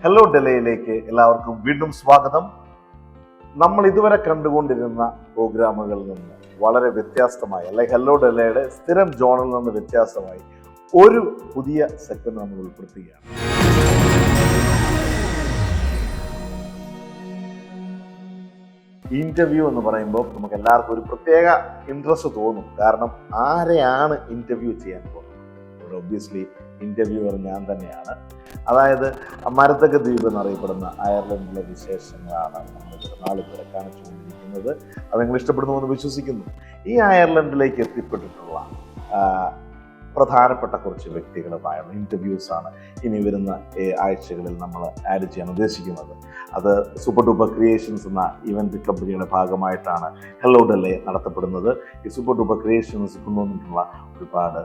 Hello ഡെലയിലേക്ക് എല്ലാവർക്കും വീണ്ടും സ്വാഗതം. നമ്മൾ ഇതുവരെ കണ്ടുകൊണ്ടിരുന്ന പ്രോഗ്രാമുകളിൽ നിന്ന് വളരെ വ്യത്യസ്തമായി, അല്ലെങ്കിൽ ഹലോ ഡെലയുടെ സ്ഥിരം ജോണിൽ നിന്ന് വ്യത്യസ്തമായി ഒരു പുതിയ സെഗ്മെന്റ് നമ്മൾ ഉൾപ്പെടുത്തുകയാണ്. ഇന്റർവ്യൂ എന്ന് പറയുമ്പോൾ നമുക്ക് എല്ലാവർക്കും ഒരു പ്രത്യേക ഇൻട്രസ്റ്റ് തോന്നും. കാരണം ആരെയാണ് ഇന്റർവ്യൂ ചെയ്യാൻ പോകുന്നത്? ഒബ്വിയസ്ലി ഇന്റർവ്യൂവർ ഞാൻ തന്നെയാണ്. അതായത് മരതക ദ്വീപ് എന്നറിയപ്പെടുന്ന അയർലൻഡിലെ വിശേഷങ്ങളാണ് നമ്മൾ നാളുകളെ കാണിച്ചുകൊണ്ടിരിക്കുന്നത്. അത് നിങ്ങൾ ഇഷ്ടപ്പെടുന്നുവെന്ന് വിശ്വസിക്കുന്നു. ഈ അയർലൻഡിലേക്ക് എത്തിപ്പെട്ടിട്ടുള്ള പ്രധാനപ്പെട്ട കുറച്ച് വ്യക്തികളുമായുള്ള ഇൻ്റർവ്യൂസാണ് ഇനി വരുന്ന ആഴ്ചകളിൽ നമ്മൾ ആഡ് ചെയ്യാൻ ഉദ്ദേശിക്കുന്നത്. അത് സൂപ്പർ ഡൂപ്പർ ക്രിയേഷൻസ് എന്ന ഇവൻറ്റ് കമ്പനിയുടെ ഭാഗമായിട്ടാണ് ഹലോ ഡെലെ നടത്തപ്പെടുന്നത്. ഈ സൂപ്പർ ഡൂപ്പർ ക്രിയേഷൻസ് കൊണ്ടുവന്നിട്ടുള്ള ഒരുപാട്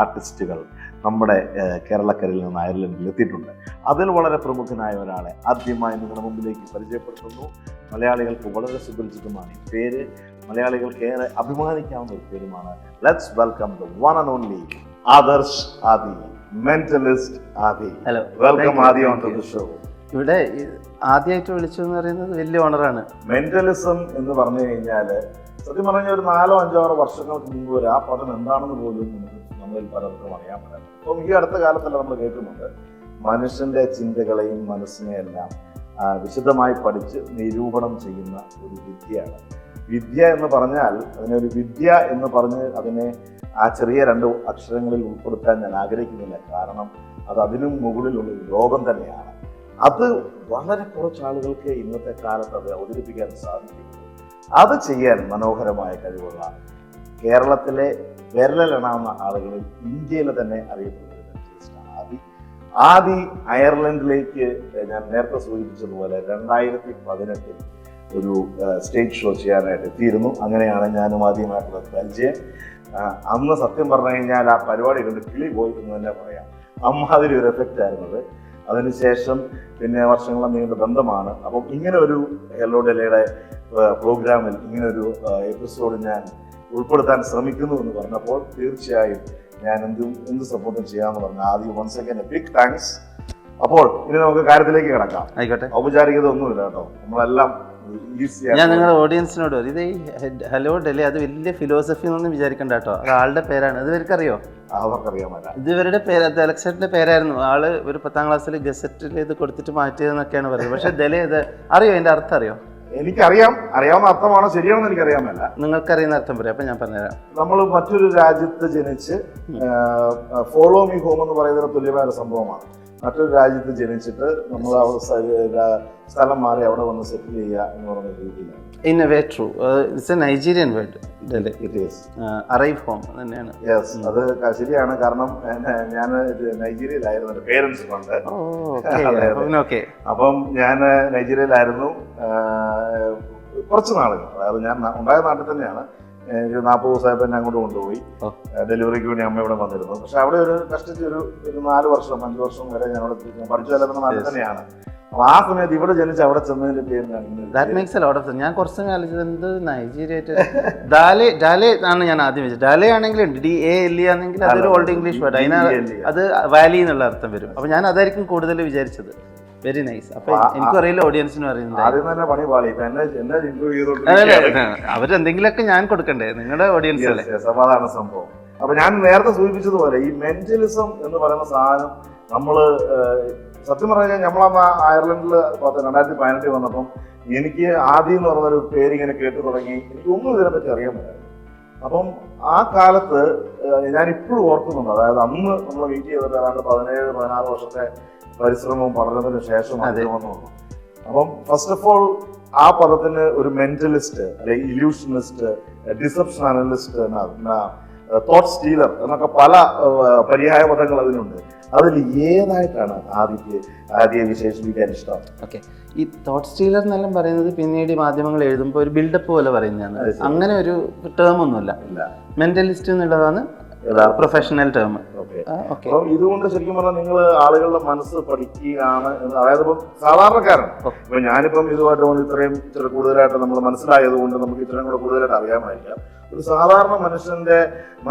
ആർട്ടിസ്റ്റുകൾ നമ്മുടെ കേരളക്കരയിൽ നിന്ന് അയർലൻഡിൽ എത്തിയിട്ടുണ്ട്. അതിൽ വളരെ പ്രമുഖനായ ഒരാളെ ആദ്യമായി നിങ്ങളുടെ മുമ്പിലേക്ക് പരിചയപ്പെടുത്തുന്നു. മലയാളികൾക്ക് വളരെ സുപരിചിതമാണ് ഈ പേര്, മലയാളികൾക്ക് ഏറെ അഭിമാനിക്കാവുന്ന ഒരു പേരുമാണ്. Let's welcome the one and only Adarsh Adi, mentalist Adi. Hello, welcome Adi on to the show. ഇവിടെ ആദ്യമായിട്ട് വിളിച്ചു എന്ന് പറയുന്നത് വലിയ ഓണറാണ്. മെന്റലിസം എന്ന് പറഞ്ഞു കഴിഞ്ഞാൽ സത്യം പറഞ്ഞാൽ ഒരു 4-5 വർഷങ്ങൾക്ക് മുമ്പ് വരെ ആ പദം എന്താണെന്ന് പോലും നമ്മളിൽ പലർക്കും അറിയാൻ പറ്റില്ല. അപ്പം ഈ അടുത്ത കാലത്തല്ല നമ്മൾ കേൾക്കുന്നുണ്ട് മനുഷ്യന്റെ ചിന്തകളെയും മനസ്സിനെയെല്ലാം വിശദമായി പഠിച്ച് നിരൂപണം ചെയ്യുന്ന ഒരു വിദ്യയാണ്. വിദ്യ എന്ന് പറഞ്ഞാൽ അതിനൊരു വിദ്യ എന്ന് പറഞ്ഞ് അതിനെ ആ ചെറിയ 2 അക്ഷരങ്ങളിൽ ഉൾപ്പെടുത്താൻ ഞാൻ ആഗ്രഹിക്കുന്നില്ല. കാരണം അത് അതിനും മുകളിലുള്ള ഒരു ലോകം തന്നെയാണ്. അത് വളരെ കുറച്ച് ആളുകൾക്ക് ഇന്നത്തെ കാലത്ത് അത് അവതരിപ്പിക്കാൻ സാധിക്കും. അത് ചെയ്യാൻ മനോഹരമായ കഴിവുള്ള കേരളത്തിലെ വിരലെണ്ണാവുന്ന ആളുകളിൽ ഇന്ത്യയിലെ തന്നെ അറിയപ്പെടുന്ന ഒരു മെന്റലിസ്റ്റാണ് ആദി. ആദി അയർലൻഡിലേക്ക് ഞാൻ നേരത്തെ സൂചിപ്പിച്ചതുപോലെ 2018 ഒരു സ്റ്റേജ് ഷോ ചെയ്യാനായിട്ട് എത്തിയിരുന്നു. അങ്ങനെയാണ് ഞാനും ആദ്യമായിട്ടുള്ള പരിചയം. അന്ന് സത്യം പറഞ്ഞു കഴിഞ്ഞാൽ ആ പരിപാടി കണ്ട് കിളി പോയി എന്ന് തന്നെ പറയാം. അമ്മാതിരി ഒരു എഫക്റ്റ് ആയിരുന്നത്. അതിനുശേഷം പിന്നെ വർഷങ്ങളെ നീണ്ട ബന്ധമാണ്. അപ്പം ഇങ്ങനെ ഒരു ഹലോ ഡെലയുടെ പ്രോഗ്രാമിൽ ഇങ്ങനൊരു എപ്പിസോഡ് ഞാൻ ഉൾപ്പെടുത്താൻ ശ്രമിക്കുന്നു എന്ന് പറഞ്ഞപ്പോൾ തീർച്ചയായും ഞാൻ എന്ത് സപ്പോർട്ടും ചെയ്യാമെന്ന് പറഞ്ഞു. ആദ്യം വൺസ് അഗൈൻ ബിഗ് താങ്ക്സ്. അപ്പോൾ ഇനി നമുക്ക് കാര്യത്തിലേക്ക് കിടക്കാം. ആയിക്കോട്ടെ, ഔപചാരികത ഒന്നുമില്ല കേട്ടോ, നമ്മളെല്ലാം ഞാൻ നിങ്ങളുടെ ഓഡിയൻസിനോട് ഇത് ഈ ഹലോ ഡെലെ അത് വലിയ ഫിലോസഫി എന്നൊന്നും വിചാരിക്കണ്ട കേട്ടോ. അത് ആളുടെ പേരാണ്. അത് ഇവർക്കറിയോ? അവർക്കറിയാമല്ല. ഇത് ഇവരുടെ പേര്, അലക്സേട്ടന്റെ പേരായിരുന്നു. ആള് ഒരു 10ാം ക്ലാസ്സിൽ ഗസറ്റിൽ ഇത് കൊടുത്തിട്ട് മാറ്റിയതെന്നൊക്കെയാണ് പറയുന്നത്. പക്ഷെ ഡെലെ ഇത് അറിയോ? അതിന്റെ അർത്ഥം അറിയോ? എനിക്കറിയാം, അറിയാവുന്ന അർത്ഥമാണോ ശരിയാണെന്ന് എനിക്കറിയാമല്ല. നിങ്ങൾക്കറിയുന്ന അർത്ഥം പറയാം, അപ്പൊ ഞാൻ പറഞ്ഞുതരാം. നമ്മൾ മറ്റൊരു രാജ്യത്ത് ജനിച്ച് ഫോളോ മീ ഹോം എന്ന് പറയുന്നതിന് തുല്യമായ ഒരു സംഭവമാണ്. മറ്റൊരു രാജ്യത്ത് ജനിച്ചിട്ട് നമ്മൾ സ്ഥലം മാറി അവിടെ വന്ന് സെറ്റിൽ ചെയ്യുക എന്ന് പറയുന്ന രീതിയിലാണ്. In a way true. It's A Nigerian word. Arrive home തന്നെയാണ്. യെസ്, അത് ശരിയാണ്. കാരണം ഞാൻ നൈജീരിയയിലായിരുന്നു, എൻ്റെ പേരൻസ് കൊണ്ട്. അപ്പം ഞാൻ നൈജീരിയയിലായിരുന്നു കുറച്ച് നാളുകൾ. അതായത് ഞാൻ ഉണ്ടായ നാട്ടിൽ തന്നെയാണ്. 40 ദിവസമായപ്പോൾ എന്നെ അങ്ങോട്ട് കൊണ്ടുപോയി. ഡെലിവറിക്ക് വേണ്ടി അമ്മ ഇവിടെ വന്നിരുന്നു. പക്ഷെ അവിടെ ഒരു കഷ്ടിച്ച് ഒരു 4 വർഷം 5 വർഷം വരെ ഞാൻ അവിടെ പഠിച്ചു വല്ലതുന്ന നാട്ടിൽ തന്നെയാണ്. അപ്പൊ ആ സമയത്ത് ഇവിടെ ജനിച്ച് അവിടെ ചെന്നതിന്റെ പേരിലാണ് ഞാൻ കുറച്ച് കാലത്ത് നൈജീരിയ ഡാലെ ആണ് ഞാൻ ആദ്യം വെച്ചത്. ഡാലെ ആണെങ്കിൽ DALE ആണെങ്കിൽ അതൊരു ഓൾഡ് ഇംഗ്ലീഷ് വേർഡ്. അത് വാലി എന്നുള്ള അർത്ഥം വരും. അപ്പൊ ഞാൻ അതായിരിക്കും കൂടുതൽ വിചാരിച്ചത്. Very nice. അപ്പൊ എനിക്കും അറിയില്ല, ഓഡിയൻസിനും അറിയുന്നത്. അവരെന്തെങ്കിലുമൊക്കെ ഞാൻ കൊടുക്കണ്ടേ, നിങ്ങളുടെ ഓഡിയൻസ് അല്ലേ? അതാണ് സംഭവം. അപ്പൊ ഞാൻ നേരത്തെ സൂചിപ്പിച്ചതുപോലെ ഈ മെന്റലിസം എന്ന് പറയുന്ന സാധനം നമ്മള് സത്യം പറഞ്ഞാൽ നമ്മളന്ന് അയർലൻഡിൽ 2018 വന്നപ്പം എനിക്ക് ആദി എന്ന് പറഞ്ഞൊരു പേരിങ്ങനെ കേട്ടു തുടങ്ങി. എനിക്കൊന്നും ഇതിനെപ്പറ്റി അറിയാൻ പറ്റില്ല. അപ്പം ആ കാലത്ത് ഞാൻ ഇപ്പോഴും ഓർക്കുന്നുണ്ട്. അതായത് അന്ന് നമ്മൾ മീറ്റ് ചെയ്തിട്ട് ഏതാണ്ട് 17-16 വർഷത്തെ പരിശ്രമവും പഠനത്തിന് ശേഷം വന്നു. അപ്പം ഫസ്റ്റ് ഓഫ് ഓൾ ആ പദത്തിന് ഒരു മെന്റലിസ്റ്റ്, അല്ലെങ്കിൽ ഇല്യൂഷനിസ്റ്റ്, ഡിസെപ്ഷൻ അനലിസ്റ്റ്, തോട്ട് സ്റ്റീലർ എന്നൊക്കെ പല പര്യായ പദങ്ങൾ അതിനുണ്ട്. അതിൽ ഏതായിട്ടാണ് ആദ്യം വിശേഷിപ്പിക്കാൻ ഇഷ്ടം? ഓക്കെ, ഈ തോട്ട് സ്റ്റീലർ എന്നെല്ലാം പറയുന്നത് പിന്നീട് മാധ്യമങ്ങൾ എഴുതുമ്പോൾ ഒരു ബിൽഡപ്പ് പോലെ പറയുന്നതാണ്. അങ്ങനെ ഒരു ടേം ഒന്നുമില്ല. മെന്റലിസ്റ്റ് എന്നുള്ളതാണ് പ്രൊഫഷണൽ ടേം. ഓക്കെ. അപ്പം ഇതുകൊണ്ട് ശരിക്കും പറഞ്ഞാൽ നിങ്ങൾ ആളുകളുടെ മനസ്സ് പഠിക്കുകയാണ് അതായത് ഇപ്പം സാധാരണക്കാരാണ്. ഇപ്പൊ ഞാനിപ്പം ഇതുമായിട്ട് വന്ന് ഇത്രയും കൂടുതലായിട്ട് നമ്മൾ മനസ്സിലായത് കൊണ്ട് നമുക്ക് ഇത്രയും കൂടെ കൂടുതലായിട്ട് അറിയാമായിരിക്കാം. ഒരു സാധാരണ മനുഷ്യന്റെ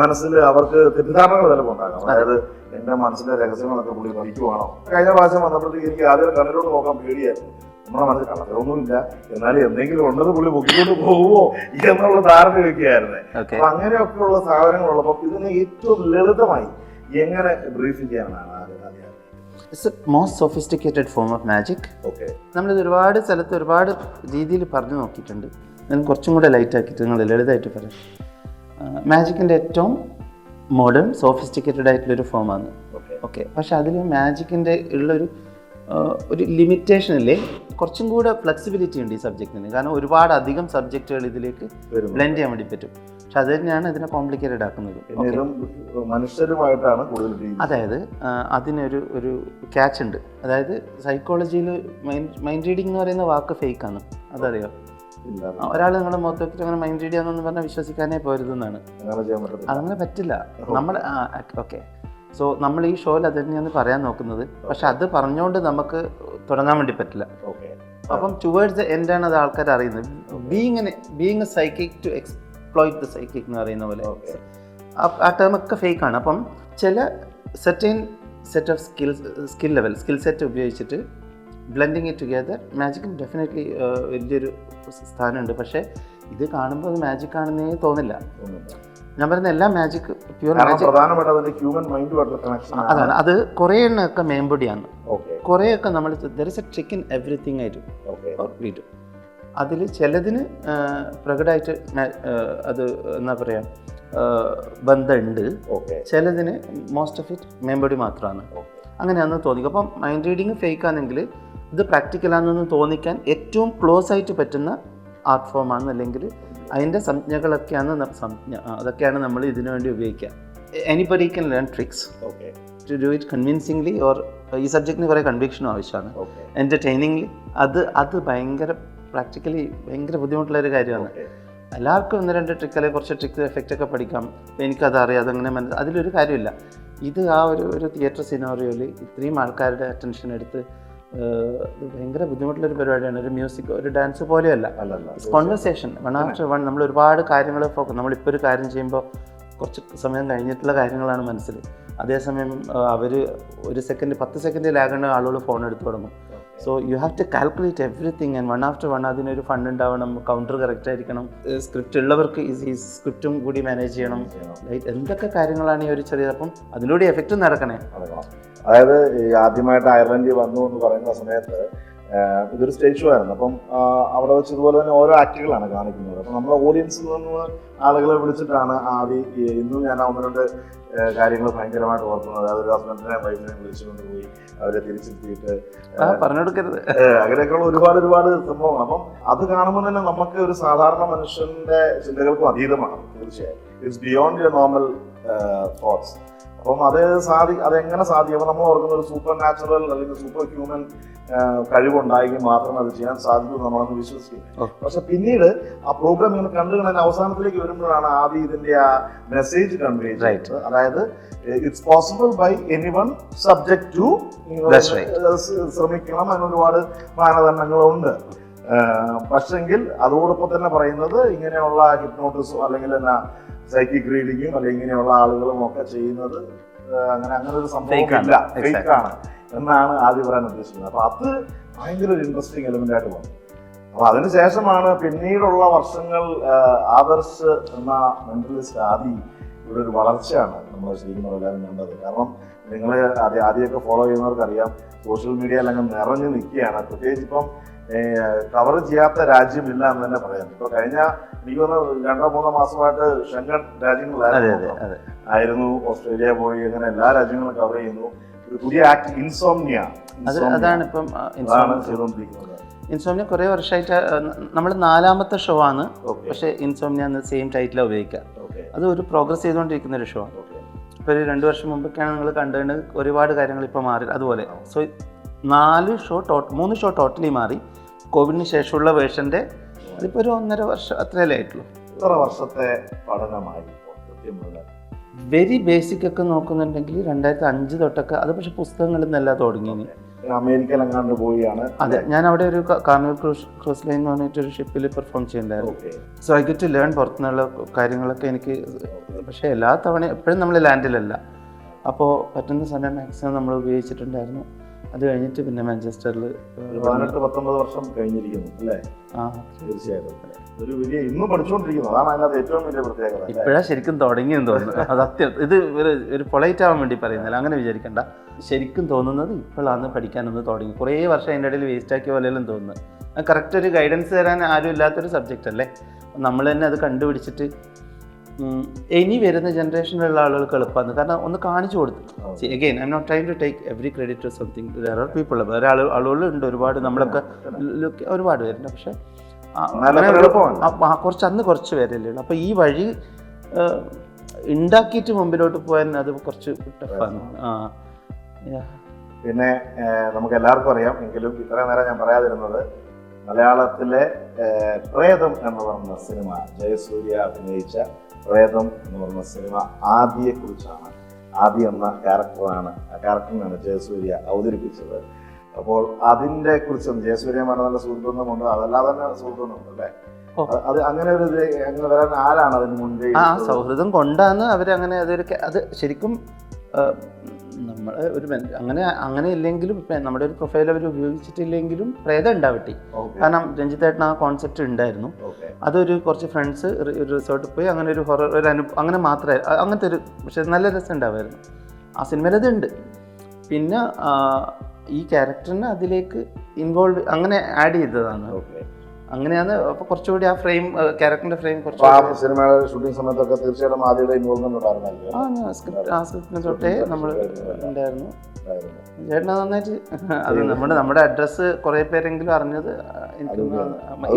മനസ്സിൽ അവർക്ക് തെറ്റിദ്ധാരണകൾ ചിലപ്പോൾ ഉണ്ടാകാം. അതായത് എന്റെ മനസ്സിലെ രഹസ്യങ്ങളൊക്കെ പുള്ളി പഠിക്കുവാണോ. കഴിഞ്ഞ പ്രാവശ്യം വന്നപ്പോഴത്തേക്ക് എനിക്ക് ആദ്യം കണ്ണിലോട്ട് നോക്കാൻ പേടിയായിരുന്നു. നമ്മുടെ മനസ്സിൽ കള്ളത്തിലൊന്നുമില്ല, എന്നാലും എന്തെങ്കിലും ഉണ്ടെന്ന് പുള്ളി പൊക്കിക്കൊണ്ട് പോകുമോ എന്നുള്ള ധാരണ വെക്കുകയായിരുന്നേ. അപ്പൊ അങ്ങനെയൊക്കെയുള്ള സാധനങ്ങളുള്ളപ്പോൾ ഇതിനെ ഏറ്റവും ലളിതമായി എങ്ങനെ ബ്രീഫ് ചെയ്യാനാണ് it's A most sophisticated form of magic. നമ്മളിത് ഒരുപാട് സ്ഥലത്ത് ഒരുപാട് രീതിയിൽ പറഞ്ഞു നോക്കിയിട്ടുണ്ട്. ഞാൻ കുറച്ചും കൂടെ ലൈറ്റ് ആക്കിയിട്ട് നിങ്ങൾ ലളിതമായിട്ട് പറയാം. മാജിക്കിൻ്റെ ഏറ്റവും മോഡേൺ സോഫിസ്റ്റിക്കേറ്റഡ് ആയിട്ടുള്ളൊരു ഫോമാണ്. ഓക്കെ. പക്ഷെ അതിൽ മാജിക്കിൻ്റെ ഉള്ളൊരു ലിമിറ്റേഷൻ ഇല്ലേ, കുറച്ചും കൂടെ ഫ്ലെക്സിബിലിറ്റി ഉണ്ട് ഈ സബ്ജക്റ്റിന്. കാരണം ഒരുപാട് അധികം സബ്ജക്റ്റുകൾ ഇതിലേക്ക് ബ്ലെൻഡ് ചെയ്യാൻ വേണ്ടി പറ്റും. പക്ഷെ അത് തന്നെയാണ് ഇതിനെ കോംപ്ലിക്കേറ്റഡ് ആക്കുന്നത്. മനുഷ്യരുമായിട്ടാണ് അതായത് അതിനൊരു ക്യാച്ച് ഉണ്ട്. അതായത് സൈക്കോളജിയിൽ മൈൻഡ് റീഡിംഗ് എന്ന് പറയുന്ന വാക്ക് ഫേക്കാണ്. അതറിയോ? ഒരാൾ നിങ്ങളുടെ മുഖത്ത് വെച്ചിട്ട് അങ്ങനെ മൈൻഡ് റീഡ് ചെയ്യാന്ന് പറഞ്ഞാൽ വിശ്വസിക്കാനേ പോരുതെന്നാണ്. അതങ്ങനെ പറ്റില്ല. നമ്മൾ ഓക്കെ. സോ നമ്മൾ ഈ ഷോയിൽ അത് തന്നെയാണ് പറയാൻ നോക്കുന്നത്. പക്ഷെ അത് പറഞ്ഞുകൊണ്ട് നമുക്ക് തുടങ്ങാൻ വേണ്ടി പറ്റില്ല. അപ്പം ടുവേർഡ്സ് ദ എൻഡാണ് അത് ആൾക്കാർ അറിയുന്നത്. Being a psychic to exploit the psychic എന്ന് പറയുന്ന പോലെ ആ ടേമൊക്കെ ഫേക്കാണ്. അപ്പം ചില സെറ്റ് ഓഫ് സ്കിൽ സെറ്റ് ഉപയോഗിച്ചിട്ട് ബ്ലെൻഡിങ് ഇറ്റ് ടുഗെദർ മാജിക്കിന് ഡെഫിനറ്റ്ലി വലിയൊരു സ്ഥാനമുണ്ട്. പക്ഷേ ഇത് കാണുമ്പോൾ അത് മാജിക് ആണെന്നേ തോന്നില്ല. ഞാൻ പറയുന്ന എല്ലാ മാജിക് പ്യൂർ മാജിക് അതാണ്. അത് കുറേ എണ്ണമൊക്കെ മേമ്പൊടിയാണ്. കുറേയൊക്കെ നമ്മൾ there is A trick in everything ആയിട്ട് വീട്ടു. അതിൽ ചിലതിന് പ്രകടമായിട്ട് അത് എന്താ പറയുക ബന്ധമുണ്ട്, ചിലതിന് മോസ്റ്റ് ഓഫ് ഇറ്റ് മേമ്പൊടി മാത്രമാണ്. അങ്ങനെയാണെന്ന് തോന്നിക്കും. അപ്പം മൈൻഡ് റീഡിങ് ഫേക്ക് ആണെങ്കിൽ ഇത് പ്രാക്ടിക്കലാണെന്ന് തോന്നിക്കാൻ ഏറ്റവും ക്ലോസ് ആയിട്ട് പറ്റുന്ന ആർട്ട് ഫോമാണ്. അല്ലെങ്കിൽ അതിൻ്റെ സംജ്ഞകളൊക്കെയാണ് അതൊക്കെയാണ് നമ്മൾ ഇതിനു വേണ്ടി ഉപയോഗിക്കുക. Anybody can learn tricks to do it convincingly. Or ഈ സബ്ജക്റ്റിന് കുറേ കൺവിക്ഷനും ആവശ്യമാണ്, എൻ്റർടൈനിങ്ലി. അത് ഭയങ്കര പ്രാക്ടിക്കലി ഭയങ്കര ബുദ്ധിമുട്ടുള്ളൊരു കാര്യമാണ്. എല്ലാവർക്കും 1-2 ട്രിക്ക് അല്ലെങ്കിൽ കുറച്ച് ട്രിക്ക് എഫക്റ്റ് ഒക്കെ പഠിക്കാം. അപ്പോൾ എനിക്കതറിയാം, അതങ്ങനെ അതിലൊരു കാര്യമില്ല. ഇത് ആ ഒരു തിയേറ്റർ സിനാറിയോയിൽ ഇത്രയും ആൾക്കാരുടെ അറ്റൻഷൻ എടുത്ത് ഇത് ഭയങ്കര ബുദ്ധിമുട്ടുള്ളൊരു പരിപാടിയാണ്. ഒരു മ്യൂസിക് ഒരു ഡാൻസ് പോലെയല്ല, കോൺവെർസേഷൻ 1 after 1. നമ്മൾ ഒരുപാട് കാര്യങ്ങൾ നമ്മളിപ്പോൾ ഒരു കാര്യം ചെയ്യുമ്പോൾ കുറച്ച് സമയം കഴിഞ്ഞിട്ടുള്ള കാര്യങ്ങളാണ് മനസ്സിൽ. അതേസമയം അവർ 1 സെക്കൻഡ് 10 സെക്കൻഡ് ലാഗുള്ള ആളുകൾ ഫോൺ എടുത്ത് തുടങ്ങും. So you have to calculate everything and 1 after 1 അതിനൊരു ഫണ്ട് ഉണ്ടാവണം, കൗണ്ടർ കറക്റ്റ് ആയിരിക്കണം, സ്ക്രിപ്റ്റ് ഉള്ളവർക്ക് ഈ സ്ക്രിപ്റ്റും കൂടി മാനേജ് ചെയ്യണം. എന്തൊക്കെ കാര്യങ്ങളാണ് ഈ ഒരു ചെറിയ. അപ്പം അതിലൂടെ എഫക്റ്റും നടക്കണേ. അതായത് ആദ്യമായിട്ട് അയർലൻഡിൽ വന്നു എന്ന് പറയുന്ന സമയത്ത് ഇതൊരു സ്റ്റേജ് ഷോ ആയിരുന്നു. അപ്പം അവിടെ വെച്ച് ഇതുപോലെ തന്നെ ഓരോ ആക്ടുകളാണ് കാണിക്കുന്നത്. അപ്പം നമ്മുടെ ഓഡിയൻസിൽ നിന്ന് ആളുകളെ വിളിച്ചിട്ടാണ് ആദ്യം ഇന്നും ഞാൻ 1-2 കാര്യങ്ങൾ ഭയങ്കരമായിട്ട് ഓർക്കുന്നത്. അതൊരു ഹസ്ബൻഡിനെയും വൈഫിനെയും വിളിച്ചുകൊണ്ട് പോയി അവരെ തിരിച്ചെത്തിയിട്ട് പറഞ്ഞെടുക്കരുത്, അങ്ങനെയൊക്കെയുള്ള ഒരുപാട് സംഭവങ്ങൾ. അപ്പം അത് കാണുമ്പോൾ തന്നെ നമുക്ക് ഒരു സാധാരണ മനുഷ്യന്റെ ചിന്തകൾക്കും അതീതമാണ്. തീർച്ചയായും it's beyond your normal thoughts. അപ്പം അതെങ്ങനെ സാധിക്കും? അപ്പം നമ്മൾ ഓർക്കുന്ന ഒരു സൂപ്പർ നാച്ചുറൽ അല്ലെങ്കിൽ സൂപ്പർ ഹ്യൂമൻ കഴിവുണ്ടായെങ്കിൽ മാത്രമേ അത് ചെയ്യാൻ സാധിക്കൂ നമ്മളൊന്ന് വിശ്വസിക്കുന്നത്. പക്ഷെ പിന്നീട് ആ പ്രോഗ്രാം ഇങ്ങനെ കണ്ടുകഴിഞ്ഞാൽ അവസാനത്തിലേക്ക് വരുമ്പോഴാണ് ആദ്യം ഇതിന്റെ ആ മെസ്സേജ് കൺവേ ചെയ്യുന്നത്. അതായത് it's possible by anyone subject to ശ്രമിക്കണം. അതിന് ഒരുപാട് മാനദണ്ഡങ്ങളുണ്ട്. പക്ഷെങ്കിൽ അതോടൊപ്പം തന്നെ പറയുന്നത് ഇങ്ങനെയുള്ള ഹിപ്നോട്ടിസും അല്ലെങ്കിൽ സൈക്കിക് റീഡിങ്ങും അല്ലെങ്കിൽ ഇങ്ങനെയുള്ള ആളുകളും ഒക്കെ ചെയ്യുന്നത് അങ്ങനെ ഒരു സംഭവം ഇല്ല, ഫേക്കാണ് എന്നാണ് ആദ്യം പറയാൻ ഉദ്ദേശിക്കുന്നത്. അപ്പൊ അത് ഭയങ്കര ഒരു ഇൻട്രസ്റ്റിംഗ് എലിമെന്റ് ആയിട്ട് വന്നു. അപ്പൊ അതിനുശേഷമാണ് പിന്നീടുള്ള വർഷങ്ങൾ ആദർശ് എന്ന മെന്റലിസ്റ്റ് ഇവിടെ ഒരു വളർച്ചയാണ് നമ്മൾ ശരിക്കും എല്ലാവരും കണ്ടത്. കാരണം നിങ്ങൾ ആദ്യമൊക്കെ ഫോളോ ചെയ്യുന്നവർക്ക് അറിയാം, സോഷ്യൽ മീഡിയയിലങ്ങ് നിറഞ്ഞു നിൽക്കുകയാണ്. പ്രത്യേകിച്ച് ഇപ്പം കവർ ചെയ്യാത്ത രാജ്യമില്ല എന്ന് തന്നെ പറയാം. ഇപ്പൊ കഴിഞ്ഞ എനിക്ക് തോന്നുന്നു 2-3 മാസമായിട്ട് ഷെങ്കൻ രാജ്യങ്ങളായിരുന്നു. ഓസ്ട്രേലിയ പോയി, അങ്ങനെ എല്ലാ രാജ്യങ്ങളും കവർ ചെയ്യുന്നു. ഒരു പുതിയ ആക്ട് ഇൻസോംനിയ അതാണ് ഇപ്പം ചെയ്തുകൊണ്ടിരിക്കുന്നത്. ഇൻസോംനിയ കുറേ വർഷമായിട്ട് നമ്മൾ 4ാമത്തെ ഷോ ആണ്. പക്ഷേ ഇൻസോംനിയ എന്ന സെയിം ടൈറ്റിലാണ് ഉപയോഗിക്കുക. അത് ഒരു പ്രോഗ്രസ് ചെയ്തുകൊണ്ടിരിക്കുന്ന ഒരു ഷോ ആണ്. ഇപ്പോൾ ഒരു 2 വർഷം മുമ്പൊക്കെയാണ് നിങ്ങൾ കണ്ടുകൊണ്ട് ഒരുപാട് കാര്യങ്ങൾ ഇപ്പോൾ മാറി. അതുപോലെ സോ 3 ഷോ ടോട്ടലി മാറി. കോവിഡിന് ശേഷമുള്ള വേർഷൻ്റെ അതിപ്പോൾ ഒരു 1.5 വർഷം അത്രയല്ലേ ആയിട്ടുള്ളൂ. ഇത്ര വർഷത്തെ പഠനമായി വെരി ബേസിക് ഒക്കെ നോക്കുന്നുണ്ടെങ്കിൽ 2005 തൊട്ടൊക്കെ അത്, പക്ഷെ പുസ്തകങ്ങളിൽ നിന്നല്ല തുടങ്ങിയത്. അമേരിക്കയിൽ എങ്ങാണ്ട് പോയാണ്. അതെ, ഞാൻ അവിടെ ഒരു കാർണിവൽ ക്രൂസ് ലൈൻ എന്ന് പറഞ്ഞിട്ടൊരു ഷിപ്പിൽ പെർഫോം ചെയ്യുന്നുണ്ടായിരുന്നു. So I get to learn പുറത്തുനിന്നുള്ള കാര്യങ്ങളൊക്കെ എനിക്ക്. പക്ഷേ എല്ലാ തവണയും എപ്പോഴും നമ്മൾ ലാൻഡിലല്ല, അപ്പോൾ പറ്റുന്ന സമയം മാക്സിമം നമ്മൾ ഉപയോഗിച്ചിട്ടുണ്ടായിരുന്നു. അത് കഴിഞ്ഞിട്ട് പിന്നെ മാഞ്ചസ്റ്ററിൽ 18-19 വർഷം കഴിഞ്ഞിരിക്കുന്നു അല്ലേ? തീർച്ചയായിട്ടും ഒരു വലിയ ഇന്നും പഠിച്ചുകൊണ്ടിരിക്കുന്നു. അതാണ് അതിനകത്ത് ഏറ്റവും വലിയ പ്രത്യേകത. ഇപ്പോഴാണ് ശരിക്കും തുടങ്ങിയെന്ന് തോന്നുന്നു. അത് അത്യം ഇത് ഒരു പൊളൈറ്റ് ആവാൻ വേണ്ടി പറയുന്നില്ല, അങ്ങനെ വിചാരിക്കണ്ട. ശരിക്കും തോന്നുന്നത് ഇപ്പോഴാണ് പഠിക്കാനൊന്ന് തുടങ്ങി. കുറേ വർഷം അതിൻ്റെ ഇടയിൽ വേസ്റ്റ് ആക്കിയ പോലെയെല്ലാം തോന്നുന്നത്. അത് കറക്റ്റ് ഒരു ഗൈഡൻസ് തരാൻ ആരും ഇല്ലാത്തൊരു സബ്ജക്റ്റ് അല്ലേ. നമ്മൾ തന്നെ അത് കണ്ടുപിടിച്ചിട്ട് ഇനി വരുന്ന ജനറേഷനിലുള്ള ആളുകൾക്ക് എളുപ്പമാണ്. കാരണം ഒന്ന് കാണിച്ചു കൊടുത്തു. Again I'm not trying to take every credit to something. There are people, വേറെ ആളുകളുണ്ട് ഒരുപാട്, നമ്മളൊക്കെ ഒരുപാട് പേരുണ്ട്. പക്ഷെ കുറച്ച് പേരല്ലേ ഉള്ളൂ. അപ്പോൾ ഈ വഴി ഉണ്ടാക്കിയിട്ട് മുമ്പിലോട്ട് പോകാൻ അത് കുറച്ച് ടഫാണ്. പിന്നെ നമുക്ക് എല്ലാവർക്കും അറിയാം, എങ്കിലും ഇത്രയും നേരം ഞാൻ പറയാതിരുന്നത്, മലയാളത്തിലെ പ്രേതം എന്ന് പറഞ്ഞ സിനിമ, ജയസൂര്യ അഭിനയിച്ച പ്രേതം എന്ന് പറഞ്ഞ സിനിമ ആദിയെക്കുറിച്ചാണ്. ആദി എന്ന ക്യാരക്ടറാണ്, ആ ക്യാരക്ടറിനാണ് ജയസൂര്യ അവതരിപ്പിച്ചത്. അപ്പോൾ അതിൻ്റെ കുറിച്ചും ജയസൂര്യമാണ് നല്ല സുഹൃത്തുബന്ധമുണ്ട്, അതല്ലാതെ തന്നെ സുഹൃത്തുബന്ധമുണ്ട് അല്ലേ? അത് അങ്ങനെ ഒരു അങ്ങനെ വരാൻ ആരാണ് അതിന് മുൻപേ? സൗഹൃദം കൊണ്ടാണ് അവരങ്ങനെ അത് ശരിക്കും നമ്മൾ ഒരു അങ്ങനെ ഇല്ലെങ്കിലും നമ്മുടെ ഒരു പ്രൊഫൈൽ അവർ ഉപയോഗിച്ചിട്ടില്ലെങ്കിലും പ്രേതം ഉണ്ടാവട്ടെ. കാരണം രഞ്ജിത്തേട്ടൻ ആ കോൺസെപ്റ്റ് ഉണ്ടായിരുന്നു. അതൊരു കുറച്ച് ഫ്രണ്ട്സ് ഒരു റിസോർട്ടിൽ പോയി അങ്ങനെ ഒരു ഹൊറർ അങ്ങനെ മാത്രമേ അങ്ങനത്തെ ഒരു, പക്ഷെ നല്ല രസം ഉണ്ടാവുമായിരുന്നു ആ സിനിമയിൽ. അതുണ്ട്. പിന്നെ ഈ ക്യാരക്ടറിനെ അതിലേക്ക് ഇൻവോൾവ് അങ്ങനെ ആഡ് ചെയ്തതാണ്. അങ്ങനെയാണ്. അപ്പോൾ കുറച്ചുകൂടി ആ ഫ്രെയിം, ക്യാരക്ടറിന്റെ ഫ്രെയിം കുറച്ച് സിനിമയുടെ ഷൂട്ടിംഗ് സമയത്തൊക്കെ തീർച്ചയായിട്ടും ആദ്യയുടെ ഇൻവോൾവ്മെന്റ് ഉണ്ടായിരുന്നല്ലോ. ആ സ്ക്രിപ്റ്റിന് തൊട്ടേ നമ്മൾ ഉണ്ടായിരുന്നു. ചേട്ടനാ നന്നായിട്ട് അത് നമ്മുടെ അഡ്രസ്സ് കുറെ പേരെങ്കിലും അറിഞ്ഞത്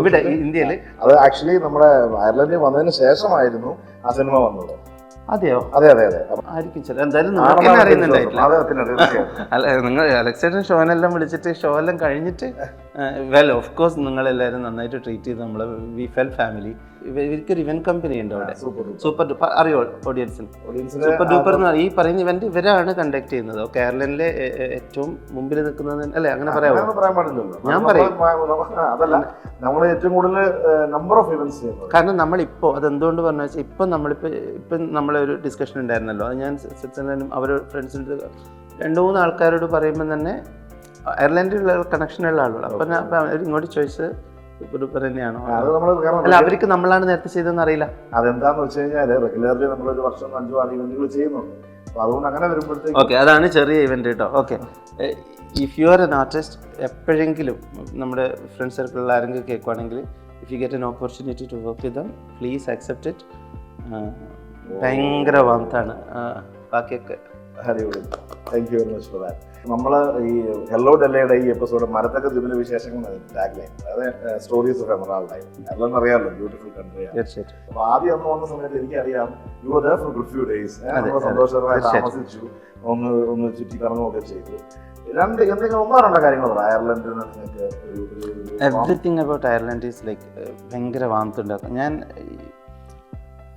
ഇവിടെ ഇന്ത്യയിൽ. അത് ആക്ച്വലി നമ്മുടെ അയർലൻഡിൽ വന്നതിന് ശേഷമായിരുന്നു ആ സിനിമ വന്നത്. അതെയോ? അതെ അതെ അതെ ആയിരിക്കും. ചില എന്തായാലും അറിയുന്നുണ്ടായിട്ടില്ല. അല്ല, നിങ്ങൾ അലക്സേട്ടൻ ഷോനെല്ലാം വിളിച്ചിട്ട് ഷോ എല്ലാം കഴിഞ്ഞിട്ട് വെൽ ഓഫ് കോഴ്സ് നിങ്ങളെല്ലാവരും നന്നായിട്ട് ട്രീറ്റ് ചെയ്ത് നമ്മളെ വി ഫെൽ ഫാമിലി. ഇവർക്കൊരു ഇവന്റ് കമ്പനി ഉണ്ട് അവിടെ, സൂപ്പർ ഡൂപ്പർ, അറിയോ ഓഡിയൻസിന്? സൂപ്പർ ഡൂപ്പർ എന്ന് പറയും. ഈ പറയുന്ന ഇവന്റ് ഇവരാണ് കണ്ടക്ട് ചെയ്യുന്നത്. കേരളത്തിലെ ഏറ്റവും മുമ്പിൽ നിൽക്കുന്നത് അല്ലേ, അങ്ങനെ പറയാമോ? ഞാൻ പറയും. കാരണം നമ്മളിപ്പോൾ അതെന്തുകൊണ്ട് പറഞ്ഞു വെച്ചാൽ ഇപ്പം നമ്മളെ ഒരു ഡിസ്കഷൻ ഉണ്ടായിരുന്നല്ലോ, അത് ഞാൻ സ്വിറ്റ്സർലൻഡും അവരുടെ ഫ്രണ്ട്സിൻ്റെ 2-3 ആൾക്കാരോട് പറയുമ്പോൾ തന്നെ അയർലൻഡിലുള്ള കണക്ഷനുള്ള ആളുകൾ. അപ്പം ഇങ്ങോട്ട് ചോദിച്ചത് തന്നെയാണോ? അല്ല, അവർക്ക് നമ്മളാണ് നേരത്തെ ചെയ്തതെന്ന് അറിയില്ല. അതെന്താന്ന് വെച്ച് കഴിഞ്ഞാൽ റെഗുലർലി നമ്മളൊരു വർഷം 5-6 ഇവന്റുകൾ ചെയ്യുന്നുണ്ട്. അതുകൊണ്ട് അങ്ങനെ വരുമ്പോഴത്തേക്ക് ഓക്കെ, അതാണ് ചെറിയ ഇവന്റ് കേട്ടോ. Okay, if you are an artist, എപ്പോഴെങ്കിലും നമ്മുടെ ഫ്രണ്ട് സർക്കിളിൽ ആരെങ്കിലും കേൾക്കുവാണെങ്കിൽ, if you get an opportunity to work with them, please accept it. ഭയങ്കര വാർത്താണ് ബാക്കിയൊക്കെ. Thank you very much for that. നമ്മൾ ഈ ഹെല്ലോ ഡെല്ലയുടെ ഈ എപ്പിസോഡ് മരത്തക്ക ദ്വീപിലെ വിശേഷങ്ങൾ ടാഗ്ലൈൻ, അതായത് സ്റ്റോറീസ് ഓഫ് എമറാൾഡ് ലൈഫ്. എല്ലാം അറിയാമല്ലോ, ബ്യൂട്ടിഫുൾ കൺട്രിയാണ്. അപ്പൊ ആദ്യം അന്ന് വന്ന സമയത്ത് എനിക്കറിയാം you are there for good few days. സന്തോഷകരമായി താമസിച്ചു, ഒന്ന് ചുറ്റിക്കറങ്ങുകയൊക്കെ ചെയ്തു. എന്തെങ്കിലും ഒന്നാറുള്ള കാര്യങ്ങൾ അയർലൻഡിൽ നിങ്ങൾക്ക്? Everything about Ireland is like ഭയങ്കര വാർത്തുണ്ടാക്കും. ഞാൻ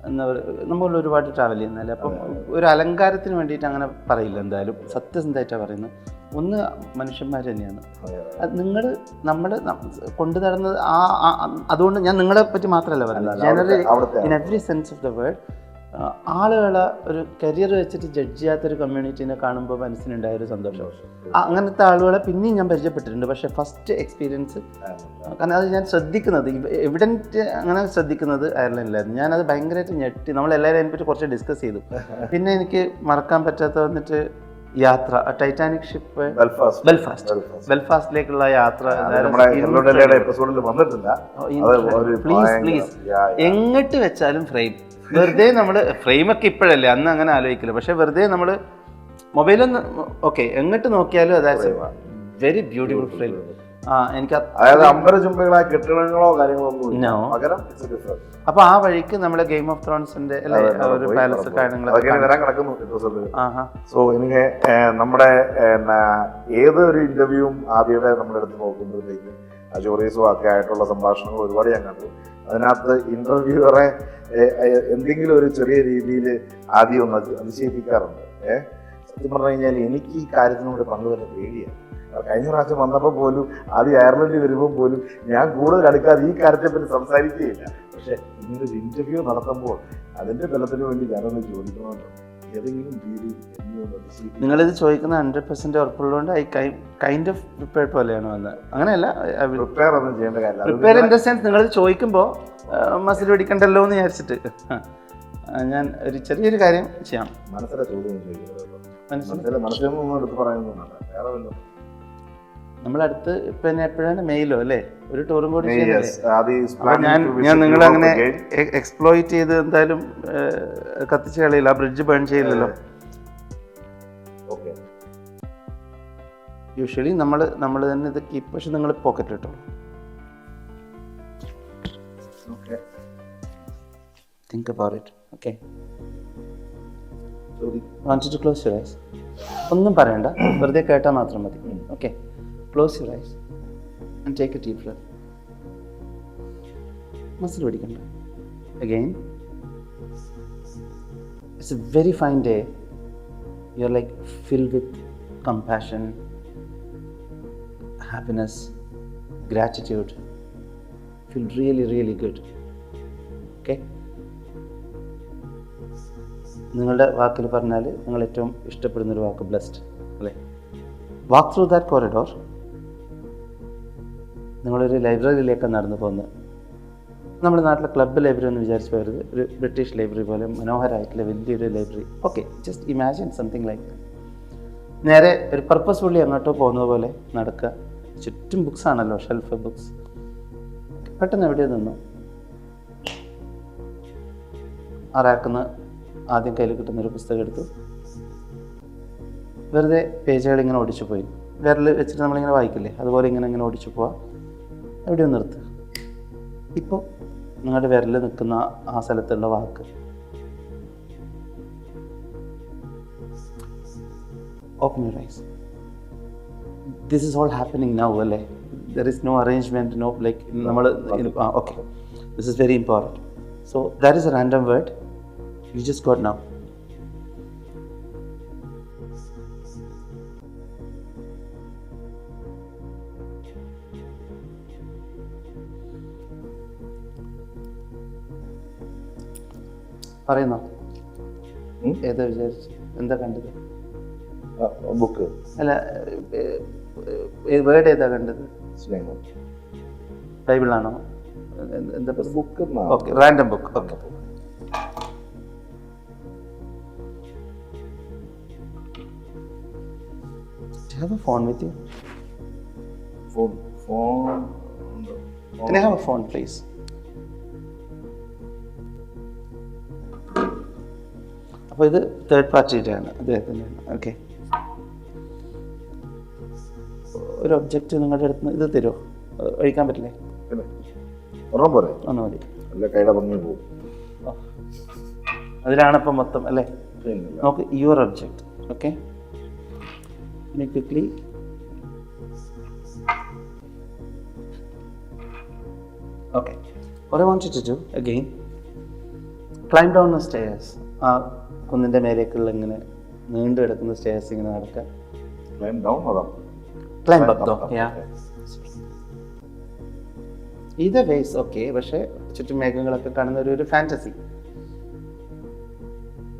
എന്താ പറയുക, നമ്മൾ ഒരുപാട് ട്രാവൽ ചെയ്യുന്നതല്ലേ, അപ്പം ഒരു അലങ്കാരത്തിന് വേണ്ടിയിട്ട് അങ്ങനെ പറയില്ല. എന്തായാലും സത്യസന്ധമായിട്ടാണ് പറയുന്നത്. ഒന്ന് മനുഷ്യന്മാർ തന്നെയാണ്. നമ്മൾ കൊണ്ടു നടന്നത് അതുകൊണ്ട് ഞാൻ നിങ്ങളെ പറ്റി മാത്രമല്ല പറയുന്നത്, generally in every sense of the word. ആളുകളെ ഒരു കരിയർ വെച്ചിട്ട് ജഡ്ജ് ചെയ്യാത്തൊരു കമ്മ്യൂണിറ്റീനെ കാണുമ്പോൾ മനസ്സിനുണ്ടായൊരു സന്തോഷം. അങ്ങനത്തെ ആളുകളെ പിന്നെയും ഞാൻ പരിചയപ്പെട്ടിട്ടുണ്ട്. പക്ഷേ ഫസ്റ്റ് എക്സ്പീരിയൻസ്, കാരണം അത് ഞാൻ ശ്രദ്ധിക്കുന്നത് എവിഡൻറ്റ് അങ്ങനെ ശ്രദ്ധിക്കുന്നത് അയർലൻഡിലായിരുന്നു. ഞാനത് ഭയങ്കരമായിട്ട് ഞെട്ടി. നമ്മളെല്ലാവരും അതിനെപ്പറ്റി കുറച്ച് ഡിസ്കസ് ചെയ്തു. പിന്നെ എനിക്ക് മറക്കാൻ പറ്റാത്ത വന്നിട്ട് യാത്ര, ടൈറ്റാനിക് ഷിപ്പ് ബെൽഫാസ്റ്റിലേക്കുള്ള യാത്ര. പ്ലീസ് എങ്ങോട്ട് വെച്ചാലും ഫ്രെയിം, വെറുതെ നമ്മൾ ഫ്രെയിമൊക്കെ ഇപ്പോഴല്ലേ, അന്ന് അങ്ങനെ ആലോചിക്കില്ല. പക്ഷെ വെറുതെ നമ്മൾ മൊബൈലൊന്ന് ഓക്കെ എങ്ങോട്ട് നോക്കിയാലും അതായത് വെരി ബ്യൂട്ടിഫുൾ ഫ്രെയിം. എനിക്ക് കെട്ടിടങ്ങളോ കാര്യങ്ങളോ. അപ്പൊ ആ വഴിക്ക് നമ്മുടെ ഗെയിം ഓഫ് ത്രോൺസിന്റെ ഒരു പാലസ് കാര്യങ്ങളൊക്കെ. സോ എനിക്ക് നമ്മുടെ ഏതൊരു ഇന്റർവ്യൂവും ആദ്യയുടെ നമ്മളെടുത്ത് നോക്കുമ്പോഴത്തേക്കും സ്റ്റോറീസും ഒക്കെ ആയിട്ടുള്ള സംഭാഷണങ്ങൾ ഒരുപാട് ഞാൻ കണ്ടു. അതിനകത്ത് ഇന്റർവ്യൂവറെ എന്തെങ്കിലും ഒരു ചെറിയ രീതിയിൽ ആദ്യം ഒന്ന് അതിശയിപ്പിക്കാറുണ്ട്. സത്യം പറഞ്ഞു കഴിഞ്ഞാൽ എനിക്ക് ഈ കാര്യത്തിനോട് പങ്ക് തന്നെ പേടിയാണ്. കഴിഞ്ഞ പ്രാവശ്യം വന്നപ്പോൾ പോലും ആദ്യം അയർലൻഡിൽ വരുമ്പോൾ പോലും ഞാൻ കൂടുതൽ അടുക്കാതെ ഈ കാര്യത്തെ പറ്റി സംസാരിക്കുകയില്ല. പക്ഷെ ഇങ്ങനൊരു ഇന്റർവ്യൂ നടത്തുമ്പോൾ അതിന്റെ ബലത്തിന് വേണ്ടി ഞാനൊന്ന് ചോദിക്കണമല്ലോ, ഏതെങ്കിലും രീതി നിങ്ങളിത് ചോദിക്കുന്ന 100% ഉറപ്പുള്ളതുകൊണ്ട് ഐ കൈൻഡ് ഓഫ് പ്രിപ്പയർഡ് പോലെയാണ് വന്നത്. അങ്ങനെയല്ല, പ്രിപ്പയർ ഒന്നും ചെയ്യേണ്ട കാര്യമില്ല. പ്രിപ്പയർ ഇൻ ദ സെൻസ് നിങ്ങളിത് ചോദിക്കുമ്പോൾ മസിൽ പിടിക്കണ്ടല്ലോ എന്ന് വിചാരിച്ചിട്ട് ഞാൻ ഒരു ചെറിയൊരു കാര്യം ചെയ്യാം. മനസ്സിലെ ചോദ്യം ചോദിക്കുന്നത് മനസ്സിലൊന്നും എടുത്ത് പറയുന്നൊന്നുമല്ല, വേറെ വല്ലതും. നമ്മളടുത്ത് പിന്നെ എപ്പോഴാണ് മെയിലോ അല്ലേ ഒരു ടൂറും കൂടി ഞാൻ നിങ്ങളങ്ങനെ എക്സ്പ്ലോയിറ്റ് ചെയ്ത് എന്തായാലും കത്തിച്ച് കളയില്ല, ആ ബ്രിഡ്ജ് ബേൺ ചെയ്യില്ലല്ലോ. യൂഷ്വലി നമ്മൾ തന്നെ ഇത് കീപ്പ്, പക്ഷെ നിങ്ങൾ പോക്കറ്റ് ഇട്ടോ. Think about it, okay? Want you to close your eyes. ഒന്നും പറയണ്ട, വെറുതെ കേട്ടാൽ മാത്രം മതി. Okay, close your eyes and take a deep breath. Muscle പിടിക്കണ്ട. Again, it's a very fine day. You are like filled with compassion, happiness, gratitude. Feel really, really good. Okay? നിങ്ങളുടെ വാക്കിൽ പറഞ്ഞാൽ നിങ്ങൾ ഏറ്റവും ഇഷ്ടപ്പെടുന്നൊരു വാക്ക് ബ്ലെസ്ഡ് അല്ലേ? Walk through that corridor. നിങ്ങളൊരു ലൈബ്രറിയിലേക്കാണ് നടന്നു പോകുന്നത്. നമ്മുടെ നാട്ടിലെ ക്ലബ്ബ് ലൈബ്രറി എന്ന് വിചാരിച്ചു പോയത് ഒരു ബ്രിട്ടീഷ് ലൈബ്രറി പോലെ മനോഹരമായിട്ടുള്ള വലിയൊരു library. Okay, just imagine something like. നേരെ ഒരു പർപ്പസ്ഫുള്ളി അങ്ങോട്ടോ പോകുന്നത് പോലെ നടക്കുക. ചുറ്റും ബുക്സ് ആണല്ലോ, ഷെൽഫ് ബുക്സ്. പെട്ടെന്ന് എവിടെയോ നിന്നു. ആറാക്കുന്ന ആദ്യം കയ്യിൽ കിട്ടുന്നൊരു പുസ്തകം എടുത്തു. വെറുതെ പേജുകൾ ഇങ്ങനെ ഓടിച്ചു പോയി. വിരൽ വെച്ചിട്ട് നമ്മളിങ്ങനെ വായിക്കില്ലേ, അതുപോലെ ഇങ്ങനെ ഓടിച്ചു പോവാ. എവിടെയോ നിർത്തുക. ഇപ്പോൾ നിങ്ങളുടെ വിരൽ നിൽക്കുന്ന ആ സ്ഥലത്തുള്ള വാക്ക് open your eyes. This is all happening now, അല്ലേ? There is no arrangement, no like നമ്മൾ okay. This is very important. So that is a random word you just got now. പറയുന്നോ? ഏതാ വിചാരിച്ചു? എന്താ കണ്ടത്? ബുക്ക് അല്ല, വേർഡ് ഏതാ കണ്ടത്? ബൈബിളാണോ? എന്താ book? Okay, random book. Okay, do you have a phone with you? Phone. Can I have a phone, please? അപ്പോൾ ഇത് തേർഡ് പാർട്ടിയുടെ ആണ്, അദ്ദേഹത്തിൻ്റെ. ഓക്കെ, ഒരു ഒബ്ജക്റ്റ് നിങ്ങളുടെ അടുത്ത് ഇത് തരുമോ? ഒഴിക്കാൻ പറ്റില്ലേ? പോലെ ഒന്ന് മതി. അതിലാണ് ഇപ്പം മൊത്തം അല്ലേ? നോക്ക്, your object. Okay, quickly okay. what I want you to do again, climb down the stairs. ആ കുന്നിൻ്റെ മേലേക്കുള്ള ഇങ്ങനെ നീണ്ടു കിടക്കുന്ന സ്റ്റെയർസ് ഇങ്ങനെ നടക്കുക. Climb up though, yeah. Either ways okay, പക്ഷേ ചുറ്റും മേഘങ്ങളൊക്കെ കാണുന്ന ഒരു ഫാൻറ്റസി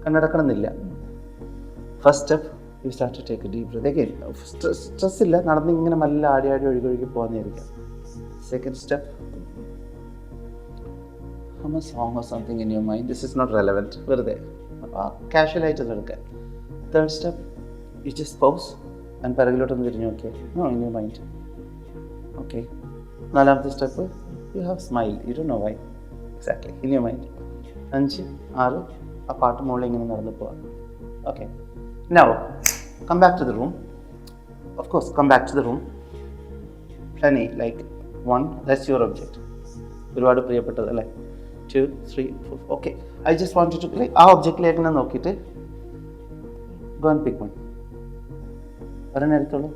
കണ്ണടക്കണമെന്നില്ല. First step, you start to take a deep breath. Again stress ഇല്ല, നടന്ന് ഇങ്ങനെ നല്ല ആടി ഒഴുകി പോകുന്നതായിരിക്കാം. Second step, hum a song or something in your mind. This is not relevant, വെറുതെ കാഷ്വലായിട്ട് എടുക്കുക. Third step, you just pause and പിറകിലോട്ടൊന്ന് തിരിഞ്ഞു നോക്കിയേ. No, in your mind. Okay, നാലാമത്തെ step, you have smile, you don't know why exactly, in your mind. 5, 6 ആ പാട്ട് മുകളിൽ ഇങ്ങനെ നടന്നു പോവാം. Okay, now come back to the room. Of course come back to the room. പ്ലാനി like 1, that's your object, ഒരുപാട് പ്രിയപ്പെട്ടത് അല്ലേ? 2, 3, 4. Okay, I just want to like ആ ഒബ്ജക്റ്റിലേക്ക് തന്നെ നോക്കിയിട്ട് ഗോ ആൻഡ് പിക്ക് വൺ. ഒരെണ്ണം എടുത്തോളൂ.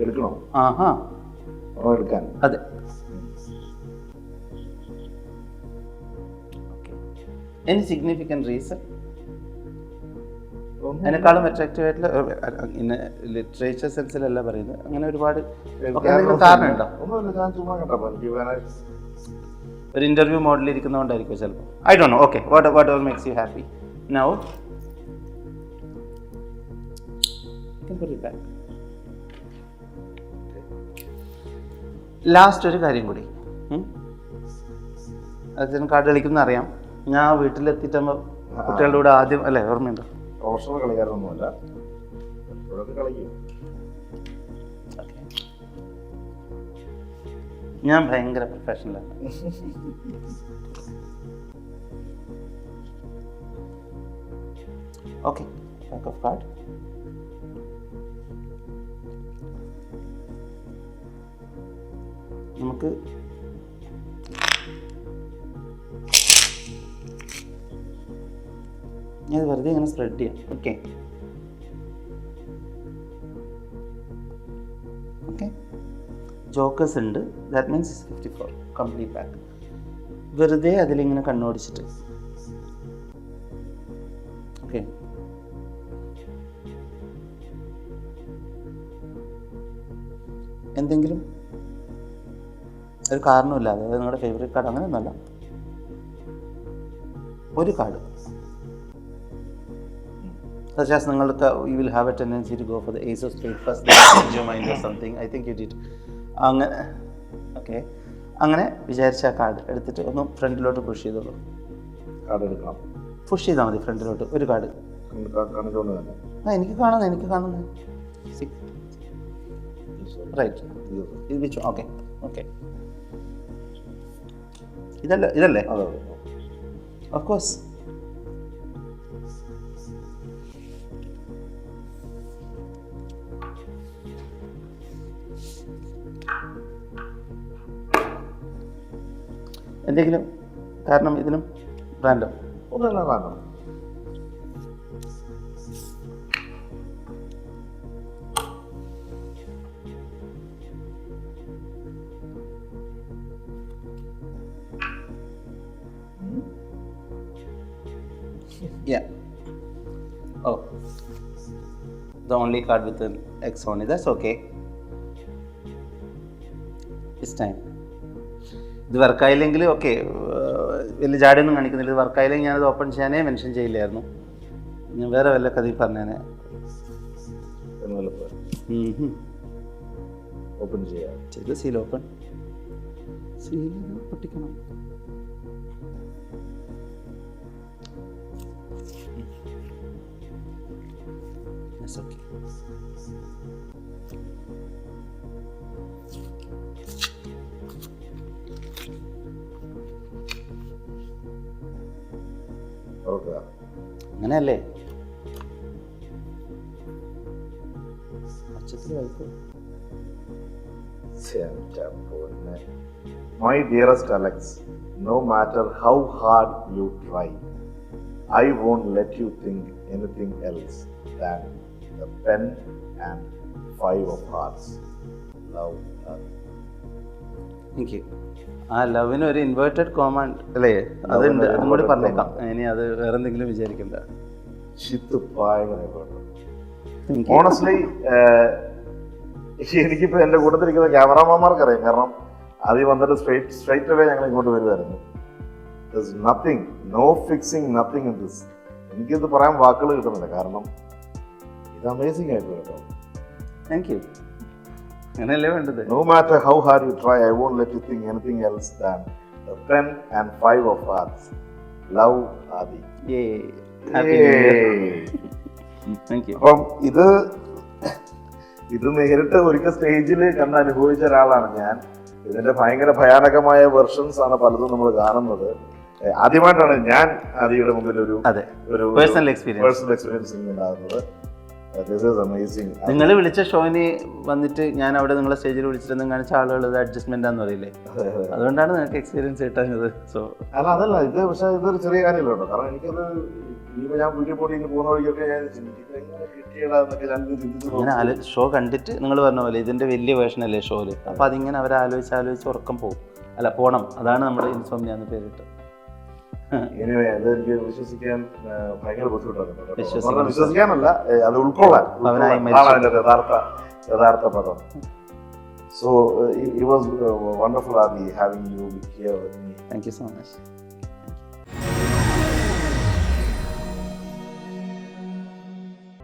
എടുക്കണോ? ആഹാ, എടുക്കാൻ. അതെ. Any significant reason? അതിനേക്കാളും അട്രാക്റ്റീവ് ആയിട്ടുള്ള ലിറ്ററേച്ചർ സെൻസിലല്ല പറയുന്നത്, അങ്ങനെ ഒരുപാട് കാരണം ഉണ്ടോ? ഒരു ഇന്റർവ്യൂ മോഡലിൽ ഇരിക്കുന്നതുകൊണ്ടായിരിക്കും ചിലപ്പോൾ. I don't know. Okay, what ever makes you happy now. Last ഒരു കാര്യം കൂടി, അതിന് കാർഡ് കളിക്കുന്ന അറിയാം. ഞാൻ വീട്ടിലെത്തിയിട്ടാകുമ്പോൾ കുട്ടികളുടെ കൂടെ ആദ്യം അല്ലേ, ഓർമ്മയുണ്ടോ? പ്രൊഫഷണൽ കളിക്കാരൊന്നുമല്ല, കളിക്കും. ഞാൻ ഭയങ്കര പ്രൊഫഷണലാണ്. Okay, pack of card. നമുക്ക് ഞാൻ വെറുതെ ഇങ്ങനെ സ്പ്രെഡ് ചെയ്യാം. ഓക്കെ ഓക്കെ, ജോക്കേഴ്സ് ഉണ്ട്, ദാറ്റ് മീൻസ് 54 കംപ്ലീറ്റ് പാക്ക്. വെറുതെ അതിലിങ്ങനെ കണ്ണോടിച്ചിട്ട് ഓക്കെ, എന്തെങ്കിലും ഒരു കാരണമില്ല, അതായത് നിങ്ങളുടെ ഫേവറേറ്റ് കാർഡ് അങ്ങനെയൊന്നുമല്ല, ഒരു കാർഡ് such as നിങ്ങൾക്ക് you will have a tendency to go for the ace of spades first, then change your mind or something. I think you did. അങ്ങനെ ഓക്കെ, അങ്ങനെ വിചാരിച്ച ആ കാർഡ് എടുത്തിട്ട് ഒന്ന് ഫ്രണ്ടിലോട്ട് പുഷ് ചെയ്തോളൂ. കാർഡ് എടുക്കണം, പുഷ് ചെയ്താൽ മതി ഫ്രണ്ടിലോട്ട് ഒരു കാർഡ്. എനിക്ക് കാണുന്നത് റൈറ്റ്, ഇത് വെച്ചു. ഓക്കെ ഓക്കെ, ഇതല്ലേ? Of course. എന്തെങ്കിലും കാരണം ഇതിനും റാൻഡം ഒന്നല്ല, random. Yeah. Oh, the only card with an X on it. That's okay. It's time. ഇത് വർക്കായില്ലെങ്കിൽ ഓക്കെ, വലിയ ജാടിയൊന്നും കാണിക്കുന്നില്ല. ഇത് വർക്കായില്ലെങ്കിൽ ഞാനത് ഓപ്പൺ ചെയ്യാനേ മെൻഷൻ ചെയ്യില്ലായിരുന്നു, ഞാൻ വേറെ വല്ല കഥ പറഞ്ഞേനെ. ഓപ്പൺ ചെയ്യാം, ചെയ്ത് സീൽ ഓപ്പൺ, സീൽ പൊട്ടിക്കണം. Okay. അങ്ങനെയല്ലേ? My dearest Alex, no matter how hard you try, I won't let you think anything else than the pen and 5 of hearts. Love. Thank you. ആ ലവിന് ഒരു ഇൻവേർട്ടഡ് കോമാൻഡ് അല്ലേ, അതുണ്ട്, അതും കൂടി പറഞ്ഞേക്കാം. ഇനി അത് വേറെ എന്തെങ്കിലും വിചാരിക്കണ്ട. ഓണസ്റ്റ്ലി എനിക്കിപ്പോ എന്റെ കൂട്ടത്തിരിക്കുന്ന ക്യാമറാമാർക്ക് അറിയാം, കാരണം അത് വന്നിട്ട് സ്ട്രൈറ്റ് അവേ ഞങ്ങൾ ഇങ്ങോട്ട് വരുമായിരുന്നു. Nothing, no fixing, nothing in this. എനിക്കിത് പറയാൻ വാക്കുകൾ കിട്ടുന്നില്ല, കാരണം ഇത് അമേസിംഗ് ആയിട്ട് കേട്ടോ. Thank you. അങ്ങനെയല്ലേ വേണ്ടത്. No matter how hard you try, I won't let you think anything else than the pen and 5 of hearts. Love, Adi. Yay. Happy New Year. Thank you. അപ്പം ഇത് നേരിട്ട് ഒരിക്കൽ സ്റ്റേജിൽ കണ്ട് അനുഭവിച്ച ഒരാളാണ് ഞാൻ. ഇതിന്റെ ഭയങ്കര ഭയാനകമായ വെർഷൻസ് ആണ് പലതും നമ്മൾ കാണുന്നത്. ആദ്യമായിട്ടാണ് ഞാൻ ആദിയുടെ മുമ്പിൽ ഒരു പേഴ്സണൽ എക്സ്പീരിയൻസ് ഉണ്ടാകുന്നത്. നിങ്ങൾ വിളിച്ച ഷോയിന് വന്നിട്ട് ഞാൻ അവിടെ നിങ്ങളെ സ്റ്റേജിൽ വിളിച്ചിരുന്നും കാണിച്ച ആളുകൾ ഇത് അഡ്ജസ്റ്റ്മെന്റ് ആണെന്ന് പറയില്ലേ, അതുകൊണ്ടാണ് നിങ്ങൾക്ക് എക്സ്പീരിയൻസ് കിട്ടുന്നത്. സോ അല്ല അതല്ല ഇത്, പക്ഷെ ഇതൊരു ചെറിയ കാര്യമല്ലോ കേട്ടോ, കാരണം എനിക്കത് ഞാൻ വീട്ടിൽ പോയി പോകുന്ന വഴിക്കൊക്കെ ഞാൻ ഇങ്ങനെ ഷോ കണ്ടിട്ട് നിങ്ങൾ പറഞ്ഞ പോലെ ഇതിന്റെ വലിയ വേർഷൻ അല്ലേ ഷോയില്, അപ്പൊ അതിങ്ങനെ അവരാലോചിച്ച് ഉറക്കം പോകും. അല്ല പോണം, അതാണ് നമ്മുടെ ഇൻസോംനിയ എന്ന് പേരിട്ട്. എനിവേ അത് എനിക്ക് വിശ്വസിക്കാൻ ഭയങ്കര ബുദ്ധിമുട്ടാണ്. വിശ്വസിക്കാൻ. വിശ്വസിക്കാനല്ല, അത് ഉൾക്കൊള്ളാൻ അവനായി അതാണ് അതിന്റെ യഥാർത്ഥ പദം. So it was wonderful, Adi, having you here with me. Thank you so much.